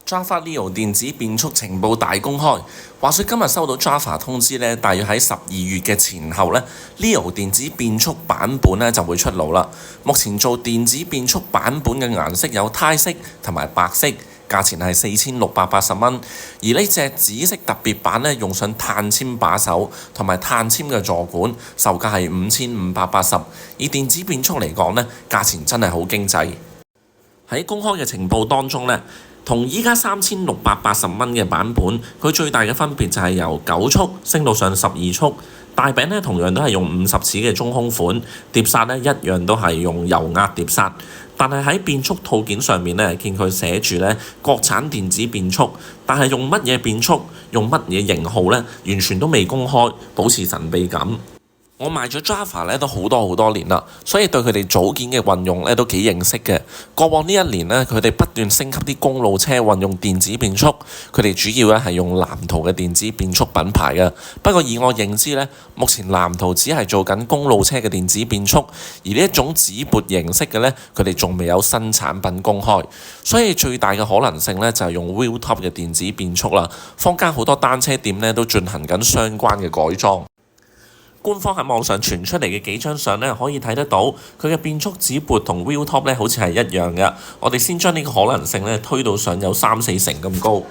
Java Leo 電子變速情報大公開，話說今日收到 Java 通知咧，大約喺12月嘅前後咧 ，Leo 電子變速版本咧就會出爐啦。目前做電子變速版本嘅顏色有胎色同埋白色，價錢係4680蚊。而呢隻紫色特別版咧，用上碳纖把手同埋碳纖嘅座管，售價係5580。以電子變速嚟講咧，價錢真係好經濟。喺公開嘅情報當中咧，同依家3680蚊嘅版本，佢最大嘅分別就係由9速升到上12速。大餅咧同樣都係用50吋嘅中空款，碟剎咧一樣都係用油壓碟剎。但係喺變速套件上面咧，見佢寫住咧國產電子變速，但係用乜嘢變速、用乜嘢型號咧，完全都未公開，保持神秘感。我賣咗 Java 咧都好多年啦，所以對佢哋組件嘅運用咧都幾認識嘅。過往呢一年咧，佢哋不斷升級啲公路車運用電子變速，佢哋主要咧係用藍圖嘅電子變速品牌嘅。不過以我認知咧，目前藍圖只係做緊公路車嘅電子變速，而呢一種紙撥形式嘅咧，佢哋仲未有新產品公開，所以最大嘅可能性咧就係用 Wheeltop 嘅電子變速啦。坊間好多單車店咧都進行緊相關嘅改裝。官方喺網上傳出嚟嘅幾張相咧，可以睇得到佢嘅變速紙撥同 Wheeltop 咧，好似係一樣嘅。我哋先將呢個可能性咧推到上有3-4成咁高。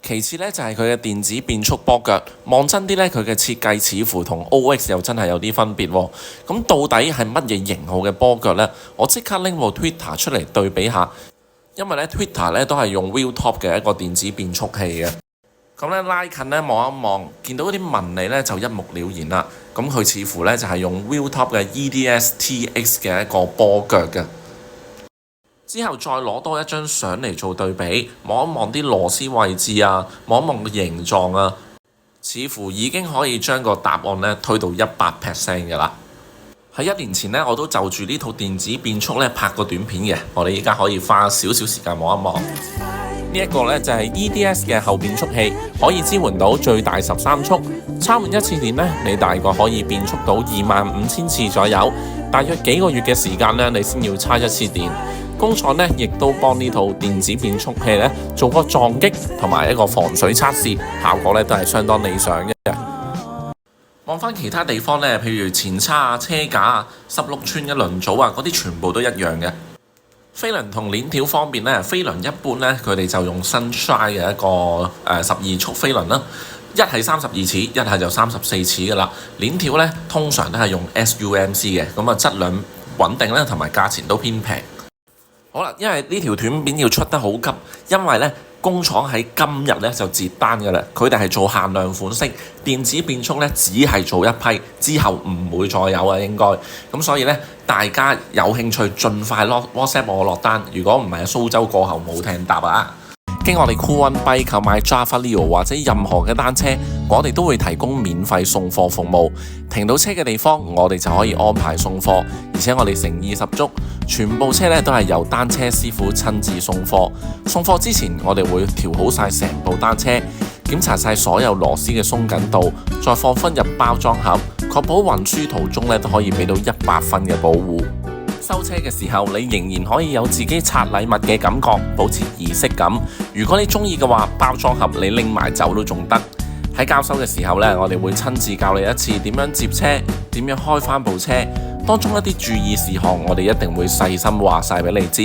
其次咧就係佢嘅電子變速波腳，望真啲咧，佢嘅設計似乎同 OX 又真係有啲分別喎。咁到底係乜嘢型號嘅波腳呢？我即刻拎部 Twitter 出嚟對比下，因為咧 Twitter 咧都係用 Wheeltop 嘅一個電子變速器嘅。咁咧拉近咧望一望，見到啲紋理咧就一目了然啦。咁佢似乎咧就係用 Wheeltop 嘅 EDS-TX 嘅一個波腳嘅。之後再攞多一張相嚟做對比，望一望啲螺絲位置啊，望一望個形狀啊，似乎已經可以將個答案咧推到100% 嘅啦。喺1年前咧，我都就住呢套電子變速咧拍過短片嘅，我哋依家可以花少少時間望一望。呢一個咧就係 EDS 嘅後變速器，可以支援到最大13速。插滿一次電咧，你大概可以變速到25000次左右。大約幾個月嘅時間咧，你先要插一次電。工廠咧亦都幫呢套電子變速器咧做過撞擊同埋一個防水測試，效果咧都係相當理想嘅。望翻其他地方咧，譬如前叉啊、車架啊、16寸嘅輪組啊，嗰啲全部都一樣嘅。飛輪同鏈條方面咧，飛輪一般咧，佢哋就用 Sunshine 嘅一個12速飛輪啦，一係32吋，一係就34吋噶啦。鏈條咧通常都係用 SUMC 嘅，咁啊質量穩定咧，同埋價錢都偏平。好啦，因為呢條短片要出得好急，因為咧工廠喺今日咧就截單㗎啦，佢哋係做限量款式電子變速咧，只係做一批，之後唔會再有啊，應該咁，所以咧大家有興趣盡快WhatsApp 我落單，如果唔係蘇州過後冇艇搭啊！經我哋 Cool One Bike 購買 Java Leo 或者任何嘅單車，我哋都會提供免費送貨服務。停到車嘅地方，我哋就可以安排送貨，而且我哋誠意十足，全部車咧都係由單車師傅親自送貨。送貨之前，我哋會調好晒成部單車，檢查晒所有螺絲嘅鬆緊度，再放分入包裝盒，確保運輸途中咧都可以俾到100分嘅保護。收車嘅時候，你仍然可以有自己拆禮物嘅感覺，保持儀式感。如果你中意嘅話，包裝盒你拎埋走都仲得。喺交收嘅時候呢，我哋會親自教你一次點樣接車，點樣開翻部車。當中一啲注意事項，我哋一定會細心話晒俾你知。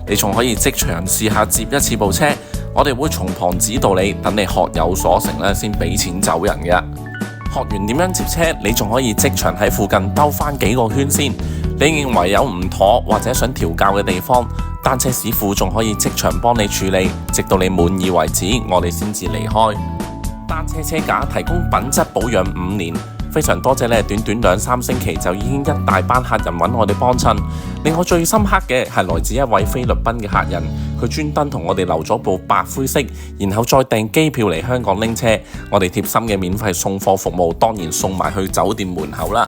你仲可以即場試下接一次部車，我哋會從旁指導你，等你學有所成咧，先俾錢走人嘅。學完點樣接車，你仲可以即場喺附近兜翻幾個圈先。你認為有唔妥或者想調校嘅地方，單車師傅仲可以即場幫你處理，直到你滿意為止，我哋先至離開。單車車架提供品質保養5年，非常多謝咧，短短2-3星期就已經一大班客人揾我哋幫襯。令我最深刻嘅係來自一位菲律賓嘅客人，佢專登同我哋留咗部白灰色，然後再訂機票嚟香港拎車。我哋貼心嘅免費送貨服務當然送埋去酒店門口啦。